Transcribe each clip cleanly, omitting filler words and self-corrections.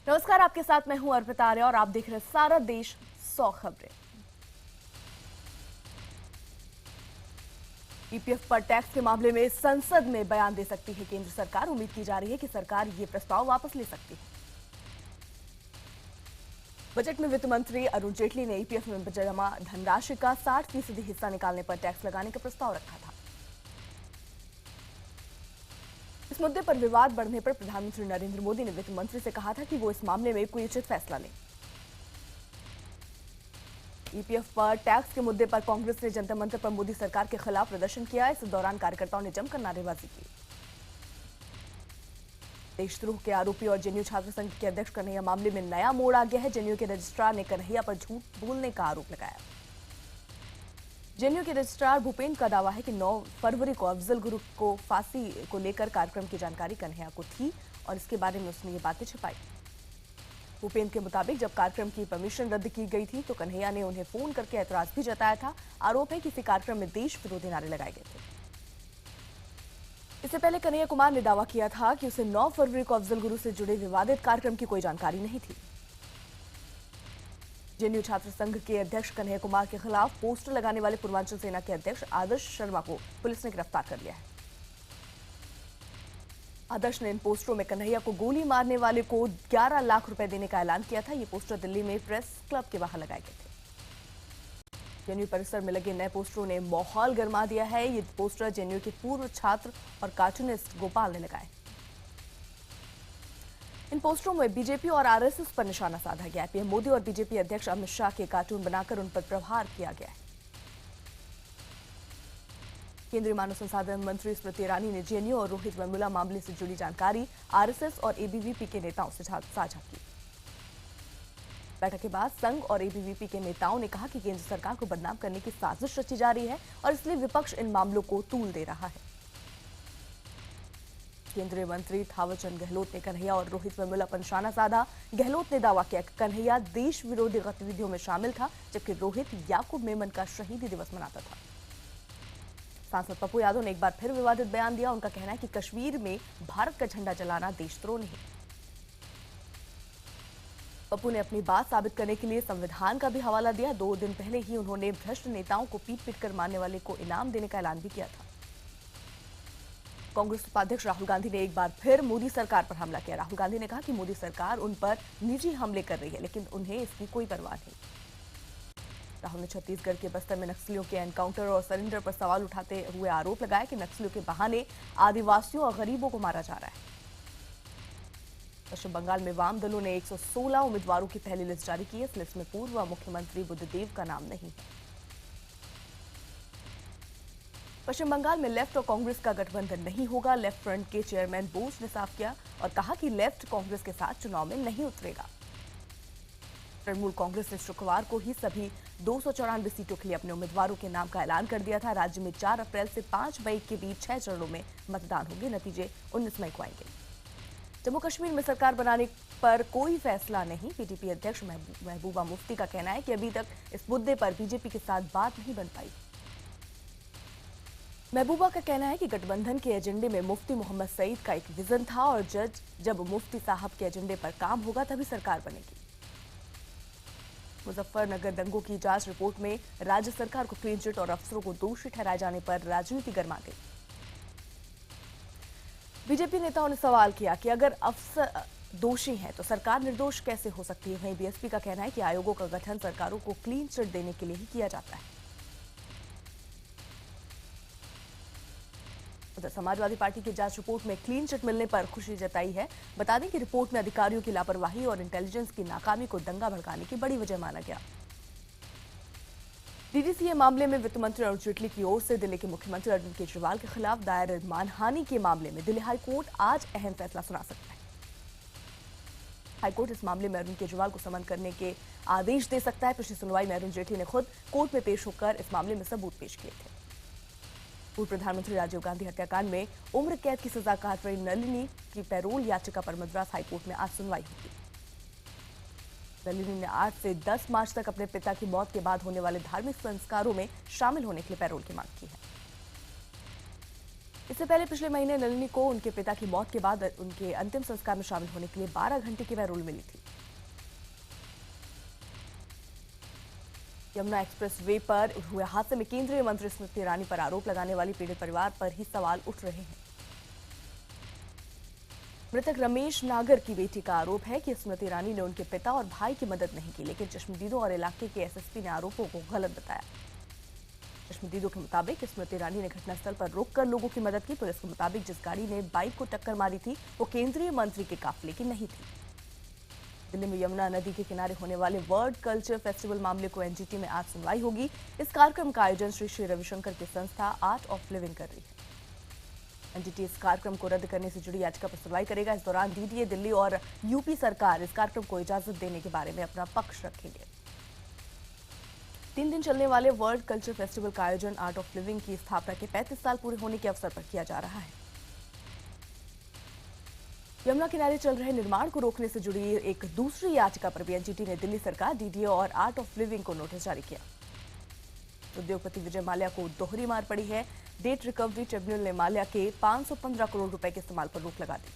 नमस्कार, आपके साथ मैं हूं अर्पिता आर्य और आप देख रहे हैं सारा देश 100 खबरें। ईपीएफ पर टैक्स के मामले में संसद में बयान दे सकती है केंद्र सरकार। उम्मीद की जा रही है कि सरकार ये प्रस्ताव वापस ले सकती है। बजट में वित्त मंत्री अरुण जेटली ने ईपीएफ में जमा धनराशि का 60% हिस्सा निकालने पर टैक्स लगाने का प्रस्ताव रखा था। इस मुद्दे पर विवाद बढ़ने पर प्रधानमंत्री नरेंद्र मोदी ने वित्त मंत्री से कहा था कि वो इस मामले में कोई उचित फैसला लें। ईपीएफ पर टैक्स के मुद्दे पर कांग्रेस ने जंतर मंतर पर मोदी सरकार के खिलाफ प्रदर्शन किया। इस दौरान कार्यकर्ताओं ने जमकर नारेबाजी की। देशद्रोह के आरोपी और जेएनयू छात्र संघ के अध्यक्ष कन्हैया मामले में नया मोड़ आ गया है। जेएनयू के रजिस्ट्रार ने कन्हैया पर झूठ बोलने का आरोप लगाया। जेएनयू के रजिस्ट्रार भूपेंद्र का दावा है कि 9 फरवरी को अफजल गुरु को फांसी को लेकर कार्यक्रम की जानकारी कन्हैया को थी और इसके बारे में उसने ये बातें छिपाई। भूपेंद्र के मुताबिक जब कार्यक्रम की परमिशन रद्द की गई थी तो कन्हैया ने उन्हें फोन करके ऐतराज भी जताया था। आरोप है कि किसी कार्यक्रम में देश विरोधी नारे लगाए गए थे। इससे पहले कन्हैया कुमार ने दावा किया था कि उसे 9 फरवरी को अफजल गुरु से जुड़े विवादित कार्यक्रम की कोई जानकारी नहीं थी। जेएनयू छात्र संघ के अध्यक्ष कन्हैया कुमार के खिलाफ पोस्टर लगाने वाले पूर्वांचल सेना के अध्यक्ष आदर्श शर्मा को पुलिस ने गिरफ्तार कर लिया है। आदर्श ने इन पोस्टरों में कन्हैया को गोली मारने वाले को 11 लाख रुपए देने का ऐलान किया था। ये पोस्टर दिल्ली में प्रेस क्लब के बाहर लगाए गए थे। जेएनयू परिसर में लगे नए पोस्टरों ने माहौल गरमा दिया है। ये पोस्टर जेएनयू के पूर्व छात्र और कार्टूनिस्ट गोपाल ने लगाए। इन पोस्टरों में बीजेपी और आरएसएस पर निशाना साधा गया है। पीएम मोदी और बीजेपी अध्यक्ष अमित शाह के कार्टून बनाकर उन पर प्रहार किया गया है। केंद्रीय मानव संसाधन मंत्री स्मृति ईरानी ने जेएनयू और रोहित वेमुला मामले से जुड़ी जानकारी आरएसएस और एबीवीपी के नेताओं से साझा की। बैठक के बाद संघ और एबीवीपी के नेताओं ने कहा कि केंद्र सरकार को बदनाम करने की साजिश रची जा रही है और इसलिए विपक्ष इन मामलों को तूल दे रहा है। केंद्रीय मंत्री थावरचंद गहलोत ने कन्हैया और रोहित वेमुला पर निशाना साधा। गहलोत ने दावा किया कि कन्हैया देश विरोधी गतिविधियों में शामिल था, जबकि रोहित याकूब मेमन का शहीदी दिवस मनाता था। सांसद पप्पू यादव ने एक बार फिर विवादित बयान दिया। उनका कहना है कि कश्मीर में भारत का झंडा जलाना देशद्रोह नहीं। पप्पू ने अपनी बात साबित करने के लिए संविधान का भी हवाला दिया। 2 दिन पहले ही उन्होंने भ्रष्ट नेताओं को पीट पीट कर मारने वाले को इनाम देने का ऐलान भी किया था। कांग्रेस उपाध्यक्ष राहुल गांधी ने एक बार फिर मोदी सरकार पर हमला किया। राहुल गांधी ने कहा कि मोदी सरकार उन पर निजी हमले कर रही है, लेकिन उन्हें इसकी कोई परवाह नहीं। राहुल ने छत्तीसगढ़ के बस्तर में नक्सलियों के एनकाउंटर और सरेंडर पर सवाल उठाते हुए आरोप लगाया कि नक्सलियों के बहाने आदिवासियों और गरीबों को मारा जा रहा है। पश्चिम बंगाल में वाम दलों ने 116 उम्मीदवारों की पहली लिस्ट जारी की है। इस लिस्ट में पूर्व मुख्यमंत्री बुद्धदेव का नाम नहीं है। पश्चिम बंगाल में लेफ्ट और कांग्रेस का गठबंधन नहीं होगा। लेफ्ट फ्रंट के चेयरमैन बोस ने साफ किया और कहा कि लेफ्ट कांग्रेस के साथ चुनाव में नहीं उतरेगा। तृणमूल कांग्रेस ने शुक्रवार को ही सभी 294 सीटों के लिए अपने उम्मीदवारों के नाम का ऐलान कर दिया था। राज्य में 4 अप्रैल से 5 मई के बीच 6 चरणों में मतदान होंगे। नतीजे 19 मई को आएंगे। जम्मू कश्मीर में सरकार बनाने पर कोई फैसला नहीं। पीडीपी अध्यक्ष महबूबा मुफ्ती का कहना है कि अभी तक इस मुद्दे पर बीजेपी के साथ बात नहीं बन पाई। महबूबा का कहना है कि गठबंधन के एजेंडे में मुफ्ती मोहम्मद सईद का एक विजन था और जब मुफ्ती साहब के एजेंडे पर काम होगा तभी सरकार बनेगी। मुजफ्फरनगर दंगों की जांच रिपोर्ट में राज्य सरकार को क्लीन चिट और अफसरों को दोषी ठहराए जाने पर राजनीति गर्मा गई। बीजेपी नेताओं ने सवाल किया कि अगर अफसर दोषी हैं तो सरकार निर्दोष कैसे हो सकती है। वहीं बीएसपी का कहना है कि आयोगों का गठन सरकारों को क्लीन चिट देने के लिए ही किया जाता है। उधर समाजवादी पार्टी की जांच रिपोर्ट में क्लीन चिट मिलने पर खुशी जताई है। बता दें कि रिपोर्ट में अधिकारियों की लापरवाही और इंटेलिजेंस की नाकामी को दंगा भड़काने की बड़ी वजह माना गया। डीडीसीए मामले में वित्त मंत्री अरुण जेटली की ओर से दिल्ली के मुख्यमंत्री अरविंद केजरीवाल के खिलाफ दायर मानहानि के मामले में दिल्ली हाईकोर्ट आज अहम फैसला सुना सकता है। हाईकोर्ट इस मामले में अरविंद केजरीवाल को समन करने के आदेश दे सकता है। पिछली सुनवाई में अरुण जेटली ने खुद कोर्ट में पेश होकर इस मामले में सबूत पेश किए थे। पूर्व प्रधानमंत्री राजीव गांधी हत्याकांड में उम्र कैद की सजा काट रही नलिनी की पैरोल याचिका पर मद्रास हाईकोर्ट में आज सुनवाई होगी। नलिनी ने 8 से 10 मार्च तक अपने पिता की मौत के बाद होने वाले धार्मिक संस्कारों में शामिल होने के लिए पैरोल की मांग की है। इससे पहले पिछले महीने नलिनी को उनके पिता की मौत के बाद उनके अंतिम संस्कार में शामिल होने के लिए 12 घंटे की पैरोल मिली थी। यमुना एक्सप्रेस वे पर हुए हादसे में केंद्रीय मंत्री स्मृति ईरानी पर आरोप लगाने वाली पीड़ित परिवार पर ही सवाल उठ रहे हैं। मृतक रमेश नागर की बेटी का आरोप है कि स्मृति ईरानी ने उनके पिता और भाई की मदद नहीं की, लेकिन चश्मदीदों और इलाके के एसएसपी ने आरोपों को गलत बताया। चश्मदीदों के मुताबिक स्मृति ईरानी ने घटनास्थल पर रोककर लोगों की मदद की। पुलिस के मुताबिक जिस गाड़ी ने बाइक को टक्कर मारी थी वो केंद्रीय मंत्री के काफिले की नहीं थी। दिल्ली में यमुना नदी के किनारे होने वाले वर्ल्ड कल्चर फेस्टिवल मामले को एनजीटी में आज सुनवाई होगी। इस कार्यक्रम का आयोजन श्री श्री रविशंकर की संस्था आर्ट ऑफ लिविंग कर रही है। एनजीटी इस कार्यक्रम को रद्द करने से जुड़ी याचिका पर सुनवाई करेगा। इस दौरान डीडीए दिल्ली और यूपी सरकार इस कार्यक्रम को इजाजत देने के बारे में अपना पक्ष रखेंगे। 3 दिन चलने वाले वर्ल्ड कल्चर फेस्टिवल का आयोजन आर्ट ऑफ लिविंग की स्थापना के 35 साल पूरे होने के अवसर पर किया जा रहा है। यमुना किनारे चल रहे निर्माण को रोकने से जुड़ी एक दूसरी याचिका पर भी एनजीटी ने दिल्ली सरकार, डीडीए और आर्ट ऑफ लिविंग को नोटिस जारी किया। उद्योगपति विजय माल्या को दोहरी मार पड़ी है। डेट रिकवरी ट्रिब्यूनल ने माल्या के 515 करोड़ रुपए के इस्तेमाल पर रोक लगा दी।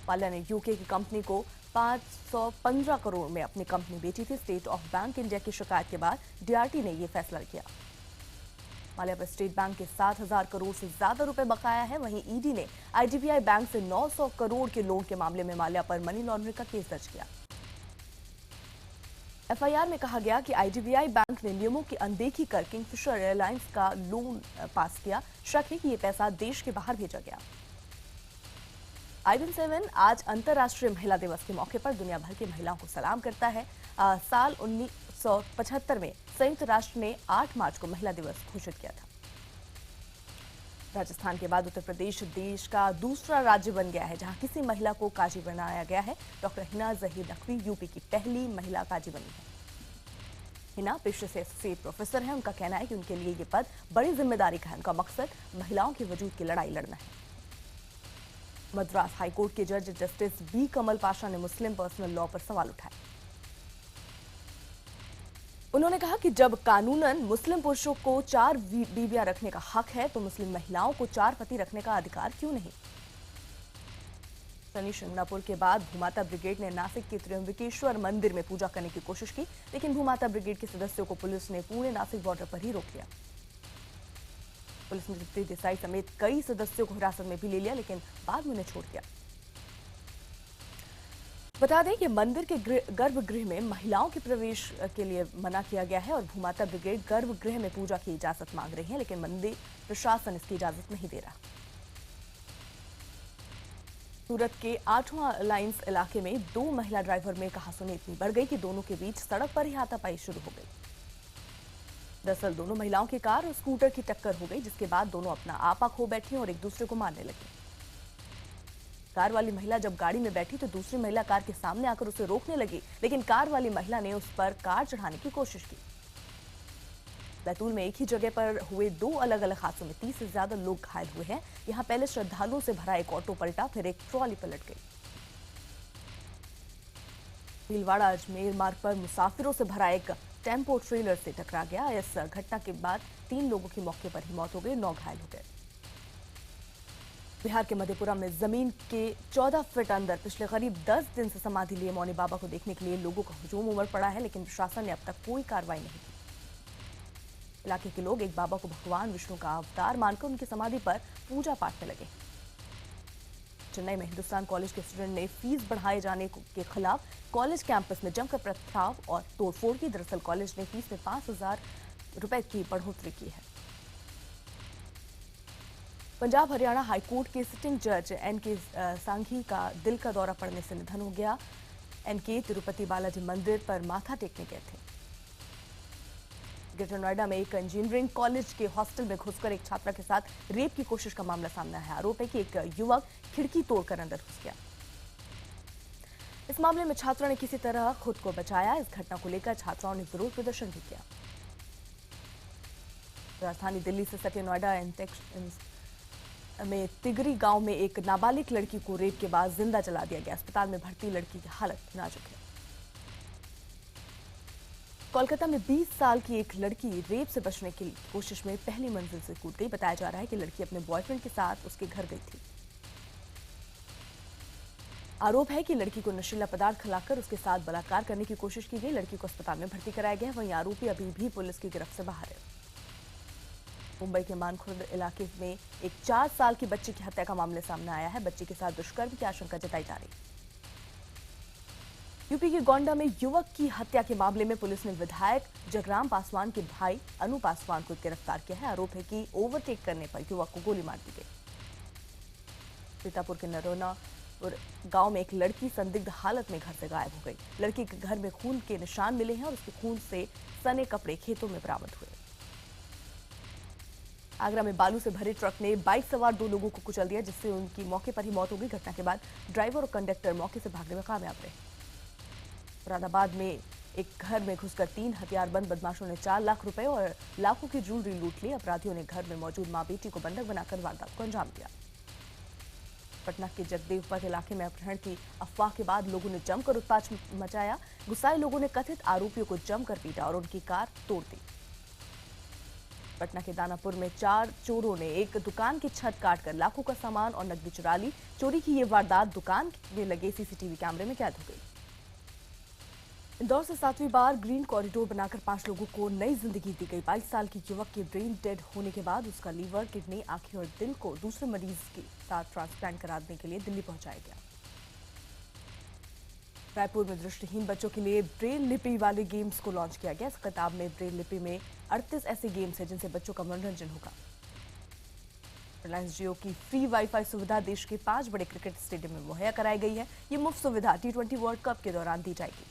माल्या ने यूके की कंपनी को 515 करोड़ में अपनी कंपनी बेची थी। स्टेट ऑफ बैंक इंडिया की शिकायत के बाद डीआरटी ने यह फैसला किया। माल्या पर स्टेट बैंक के 7,000 करोड़ से ज्यादा रुपए बकाया है। वहीं ईडी ने आईडीबीआई बैंक से 900 करोड़ के लोन के मामले में माल्या पर मनी लॉन्ड्रिंग का केस दर्ज किया। एफआईआर में कहा गया कि आईडीबीआई बैंक ने नियमों की अनदेखी कर किंगफिशर एयरलाइंस का लोन पास किया। शक है कि यह पैसा देश के बाहर भेजा गया। I-7 आज अंतर्राष्ट्रीय महिला दिवस के मौके पर दुनिया भर की महिलाओं को सलाम करता है। साल 1975 में संयुक्त राष्ट्र ने 8 मार्च को महिला दिवस घोषित किया था। राजस्थान के बाद उत्तर प्रदेश देश का दूसरा राज्य बन गया है जहां किसी महिला को काजी बनाया गया है। डॉक्टर हिना जहीर नकवी यूपी की पहली महिला काजी बनी है। हिना पेशे से एसोसिएट प्रोफेसर हैं। उनका कहना है कि उनके लिए ये पद बड़ी जिम्मेदारी का है। उनका मकसद महिलाओं के वजूद की लड़ाई लड़ना है। मद्रास हाईकोर्ट के जज जस्टिस बी कमल पाशा ने मुस्लिम पर्सनल लॉ पर सवाल उठाए। उन्होंने कहा कि जब कानूनन मुस्लिम पुरुषों को 4 बीवियां रखने का हक है तो मुस्लिम महिलाओं को 4 पति रखने का अधिकार क्यों नहीं। शनि शिंगणापुर के बाद भूमाता ब्रिगेड ने नासिक के त्र्यंबकेश्वर मंदिर में पूजा करने की कोशिश की, लेकिन भूमाता ब्रिगेड के सदस्यों को पुलिस ने पुणे नासिक बॉर्डर पर ही रोक लिया। पुलिस ने दीप्ति देसाई समेत कई सदस्यों को हिरासत में भी ले लिया, लेकिन बाद में उन्हें छोड़ दिया। बता दें कि मंदिर के गर्भगृह में महिलाओं के प्रवेश के लिए मना किया गया है और भूमाता ब्रिगेड गर्भगृह में पूजा की इजाजत मांग रही है, लेकिन मंदिर प्रशासन इसकी इजाजत नहीं दे रहा। सूरत के 8वां लाइन्स इलाके में 2 महिला ड्राइवर में कहासुनी इतनी बढ़ गई कि दोनों के बीच सड़क पर ही हाथापाई शुरू हो गई। दरअसल दोनों महिलाओं की कार और स्कूटर की टक्कर हो गई, जिसके बाद दोनों अपना आपा खो बैठी और एक दूसरे को मारने लगी। कार वाली महिला जब गाड़ी में बैठी तो दूसरी महिला कार के सामने आकर उसे रोकने लगी, लेकिन कार वाली महिला ने उस पर कार चढ़ाने की कोशिश की। बैतूल में एक ही जगह पर हुए 2 अलग अलग हादसों में 30 से ज्यादा लोग घायल हुए हैं। यहां पहले श्रद्धालुओं से भरा एक ऑटो पलटा, फिर एक ट्रॉली पलट गई। भीलवाड़ा अजमेर मार्ग पर मुसाफिरों से भरा एक टेम्पो ट्रेलर से टकरा गया। इस घटना के बाद 3 लोगों की मौके पर ही मौत हो गई, 9 घायल हो गए। बिहार के मधेपुरा में जमीन के 14 फीट अंदर पिछले करीब 10 दिन से समाधि लिए मौनी बाबा को देखने के लिए लोगों का हुजूम उमड़ पड़ा है, लेकिन प्रशासन ने अब तक कोई कार्रवाई नहीं की। इलाके के लोग एक बाबा को भगवान विष्णु का अवतार मानकर उनकी समाधि पर पूजा पाठ में लगे। चेन्नई में हिंदुस्तान कॉलेज के स्टूडेंट ने फीस बढ़ाए जाने के खिलाफ कॉलेज कैंपस में जमकर पथराव और तोड़फोड़ की। दरअसल कॉलेज ने फीस में 5,000 रुपए की बढ़ोतरी की है। पंजाब हरियाणा हाईकोर्ट के सिटिंग जज एनके सांघी का दिल का दौरा पड़ने से निधन हो गया। एनके तिरुपति बालाजी मंदिर पर माथा टेकने गए थे। ग्रेटर नोएडा में एक इंजीनियरिंग कॉलेज के हॉस्टल में घुसकर एक छात्रा के साथ रेप की कोशिश का मामला सामने आया है। आरोप है कि एक युवक खिड़की तोड़कर अंदर घुस गया। इस मामले में छात्रा ने किसी तरह खुद को बचाया। इस घटना को लेकर छात्राओं ने विरोध प्रदर्शन भी किया। राजधानी दिल्ली से सटे नोएडा में तिगरी गांव में एक नाबालिग लड़की को रेप के बाद जिंदा जला दिया गया। अस्पताल में भर्ती लड़की की हालत नाजुक है। कोलकाता में 20 साल की एक लड़की रेप से बचने की कोशिश में पहली मंजिल से कूद गई। बताया जा रहा है कि लड़की अपने बॉयफ्रेंड के साथ उसके घर गई थी। आरोप है कि लड़की को नशीला पदार्थ खिलाकर उसके साथ बलात्कार करने की कोशिश की गई। लड़की को अस्पताल में भर्ती कराया गया। वहीं आरोपी अभी भी पुलिस की गिरफ्त से बाहर है। मुंबई के मानखुर्द इलाके में एक 4 साल की बच्ची की हत्या का मामला सामने आया है। बच्ची के साथ दुष्कर्म की आशंका जताई जा रही है। यूपी के गोंडा में युवक की हत्या के मामले में पुलिस ने विधायक जगराम पासवान के भाई अनु पासवान को गिरफ्तार किया है। आरोप है कि ओवरटेक करने पर युवक को गोली मार दी गई। सीतापुर के नरोना और गांव में एक लड़की संदिग्ध हालत में घर से गायब हो गई। लड़की के घर में खून के निशान मिले हैं और उसके खून से सने कपड़े खेतों में बरामद हुए। आगरा में बालू से भरे ट्रक ने बाइक सवार 2 लोगों को कुचल दिया, जिससे उनकी मौके पर ही मौत हो गई। घटना के बाद ड्राइवर और कंडक्टर मौके से भागने में कामयाब रहे। मुरादाबाद में एक घर में घुसकर 3 हथियारबंद बदमाशों ने 4 लाख रुपए और लाखों की ज्वेलरी लूट ली। अपराधियों ने घर में मौजूद मां बेटी को बंधक बनाकर वारदात को अंजाम दिया। पटना के जगदेवपथ इलाके में अपहरण की अफवाह के बाद लोगों ने जमकर उत्पात मचाया। गुस्साए लोगों ने कथित आरोपियों को जमकर पीटा और उनकी कार तोड़ दी। पटना के दानापुर में 4 चोरों ने एक दुकान की छत काटकर लाखों का सामान और नकदी चुरा ली। चोरी की ये वारदात दुकान में लगे सीसीटीवी कैमरे में कैद हो गई। इंदौर से 7वीं बार ग्रीन कॉरिडोर बनाकर 5 लोगों को नई जिंदगी दी गई। 22 साल की युवक के ब्रेन डेड होने के बाद उसका लीवर, किडनी, आंखें और दिल को दूसरे मरीज के साथ ट्रांसप्लांट कराने के लिए दिल्ली पहुंचाया गया। रायपुर में दृष्टिहीन बच्चों के लिए ब्रेल लिपि वाले गेम्स को लॉन्च किया गया। इस किताब में ब्रेल लिपि में 38 ऐसे गेम्स हैं जिनसे बच्चों का मनोरंजन होगा। रिलायंस जियो की फ्री वाईफाई सुविधा देश के 5 बड़े क्रिकेट स्टेडियम में मुहैया कराई गई है। ये मुफ्त सुविधा T20 वर्ल्ड कप के दौरान दी जाएगी।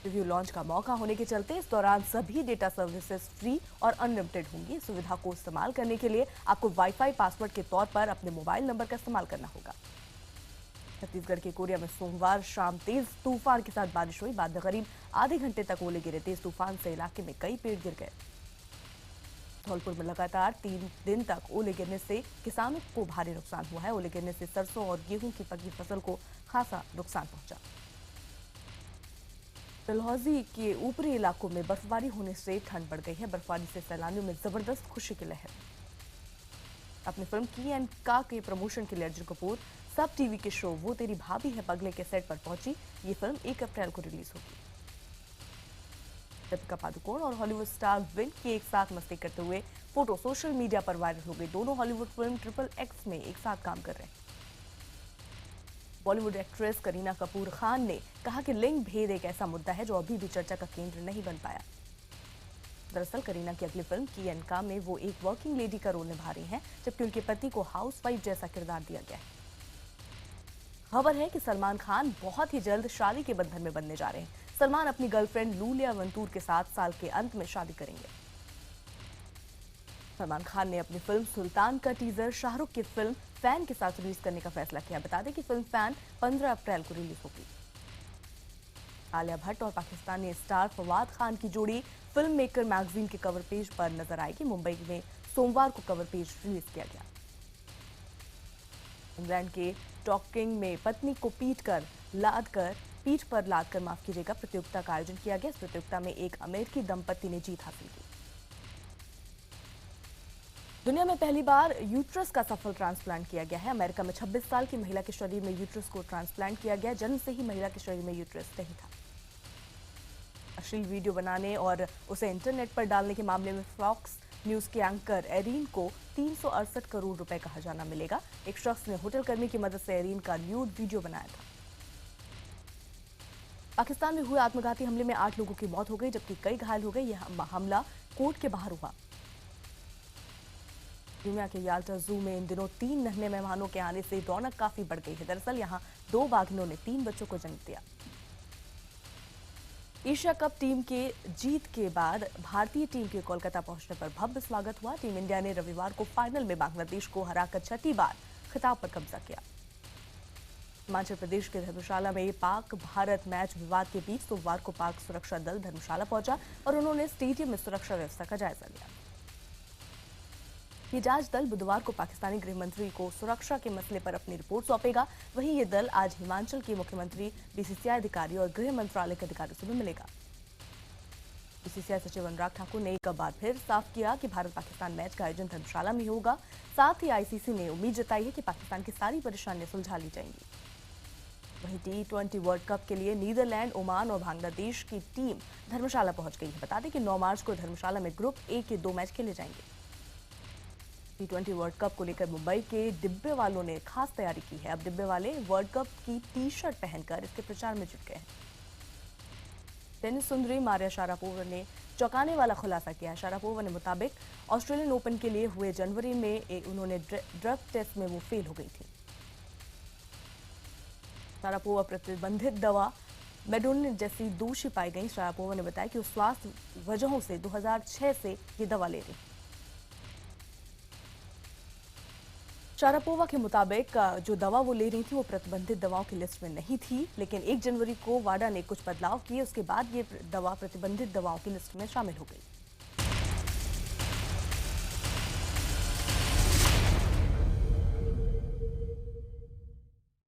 रिव्यू लॉन्च का मौका होने के चलते इस दौरान सभी डेटा सर्विसेज फ्री और अनलिमिटेड होंगी। इस सुविधा को इस्तेमाल करने के लिए आपको वाईफाई पासवर्ड के तौर पर अपने मोबाइल नंबर का इस्तेमाल करना होगा। छत्तीसगढ़ के कोरिया में सोमवार शाम तेज तूफान के साथ बारिश हुई। बाद में करीब आधे घंटे तक ओले गिरे। तेज तूफान से इलाके में कई पेड़ गिर गए। धौलपुर में लगातार 3 दिन तक ओले गिरने से किसानों को भारी नुकसान हुआ है। ओले गिरने से सरसों और गेहूं की पकी फसल को खासा नुकसान पहुंचा। डलहौजी के ऊपरी इलाकों में बर्फबारी होने से ठंड बढ़ गई है। बर्फबारी से सैलानियों में जबरदस्त खुशी की लहर। अपनी फिल्म की एंड का के प्रमोशन के लिए अर्जुन कपूर सब टीवी के शो वो तेरी भाभी है पगले के सेट पर पहुंची। ये फिल्म 1 अप्रैल को रिलीज होगी। दीपिका पादुकोण और हॉलीवुड स्टार विन की एक साथ मस्ती करते हुए फोटो सोशल मीडिया पर वायरल हो गई। दोनों हॉलीवुड फिल्म XXX में एक साथ काम कर रहे हैं। बॉलीवुड एक्ट्रेस करीना कपूर खान ने कहा कि लिंग भेद एक ऐसा मुद्दा है जो अभी भी चर्चा का केंद्र नहीं बन पाया। दरअसल करीना की अगली फिल्म की एंड का में वो एक वर्किंग लेडी का रोल निभा रही हैं, जबकि उनके पति को हाउसवाइफ जैसा किरदार दिया गया है। खबर है कि सलमान खान बहुत ही जल्द शादी के बंधन में बनने जा रहे हैं। सलमान अपनी गर्लफ्रेंड लूलिया वंतूर के साथ साल के अंत में शादी करेंगे। सलमान खान ने अपनी फिल्म सुल्तान का टीजर शाहरुख की फिल्म फैन के साथ रिलीज करने का फैसला किया। बता दें कि फिल्म फैन 15 अप्रैल को रिलीज होगी। आलिया भट्ट और पाकिस्तानी स्टार फवाद खान की जोड़ी फिल्म मेकर मैगजीन के कवर पेज पर नजर आएगी। मुंबई में सोमवार को कवर पेज रिलीज किया गया। इंग्लैंड के टॉकिंग में पत्नी को पीठ पर लादकर माफ कीजिएगा प्रतियोगिता का आयोजन किया गया। इस प्रतियोगिता में एक अमेरिकी दंपति ने जीत हासिल की। दुनिया में पहली बार यूट्रस का सफल ट्रांसप्लांट किया गया है। अमेरिका में 26 साल की महिला के शरीर में यूट्रस को ट्रांसप्लांट किया गया। जन्म से ही महिला के शरीर में यूट्रस नहीं था। अश्लील वीडियो बनाने और उसे इंटरनेट पर डालने के मामले में फॉक्स न्यूज के एंकर एरीन को 368 करोड़ रुपए का हर्जाना मिलेगा। एक शख्स ने होटल कर्मी की मदद से एरीन का न्यूड वीडियो बनाया था। पाकिस्तान में हुए आत्मघाती हमले में 8 लोगों की मौत हो गई, जबकि कई घायल हो गए। यह हमला कोर्ट के बाहर हुआ। दुनिया के याल्टा जू में इन दिनों 3 नन्हे मेहमानों के आने से रौनक काफी बढ़ गई है। दरअसल यहां 2 बाघिनों ने 3 बच्चों को जन्म दिया। एशिया कप टीम के जीत के बाद भारतीय टीम के कोलकाता पहुंचने पर भव्य स्वागत हुआ। टीम इंडिया ने रविवार को फाइनल में बांग्लादेश को हराकर 6ठी बार खिताब पर कब्जा किया। हिमाचल प्रदेश के धर्मशाला में पाक भारत मैच विवाद के बीच सोमवार को पाक सुरक्षा दल धर्मशाला पहुंचा और उन्होंने स्टेडियम में सुरक्षा व्यवस्था का जायजा लिया। ये जांच दल बुधवार को पाकिस्तानी गृह मंत्री को सुरक्षा के मसले पर अपनी रिपोर्ट सौंपेगा। वहीं ये दल आज हिमाचल के मुख्यमंत्री, BCCI अधिकारी और गृह मंत्रालय के अधिकारियों से भी मिलेगा। बीसीसीआई सचिव अनुराग ठाकुर ने एक बार फिर साफ किया कि भारत पाकिस्तान मैच का आयोजन धर्मशाला में होगा। साथ ही आईसीसी ने उम्मीद जताई है कि पाकिस्तान की सारी परेशानियां सुलझा ली जाएंगी। वहीं T20 वर्ल्ड कप के लिए नीदरलैंड, ओमान और बांग्लादेश की टीम धर्मशाला पहुंच गई है। बता दें कि 9 मार्च को धर्मशाला में ग्रुप ए के 2 मैच खेले जाएंगे। T20 वर्ल्ड कप को लेकर मुंबई के डिब्बे वालों ने खास तैयारी की है। अब डिब्बे वाले वर्ल्ड कप की टी-शर्ट पहनकर इसके प्रचार में जुट गए हैं। टेनिस सुंदरी मारिया शारापोवा ने चौंकाने वाला खुलासा किया है। शारापोवा ने मुताबिक ऑस्ट्रेलियन ओपन के लिए हुए जनवरी में उन्होंने ड्रग टेस्ट में वो फेल हो गई थी। शारापोवा प्रतिबंधित दवा मेडोनिन जैसी दोषी पाई गई। शारापोवा ने बताया कि वो स्वास्थ्य वजहों से 2006 से ये दवा ले रही। शारापोवा के मुताबिक जो दवा वो ले रही थी वो प्रतिबंधित दवाओं की लिस्ट में नहीं थी, लेकिन 1 जनवरी को वाडा ने कुछ बदलाव किए। उसके बाद ये दवा प्रतिबंधित दवाओं की लिस्ट में शामिल हो गई।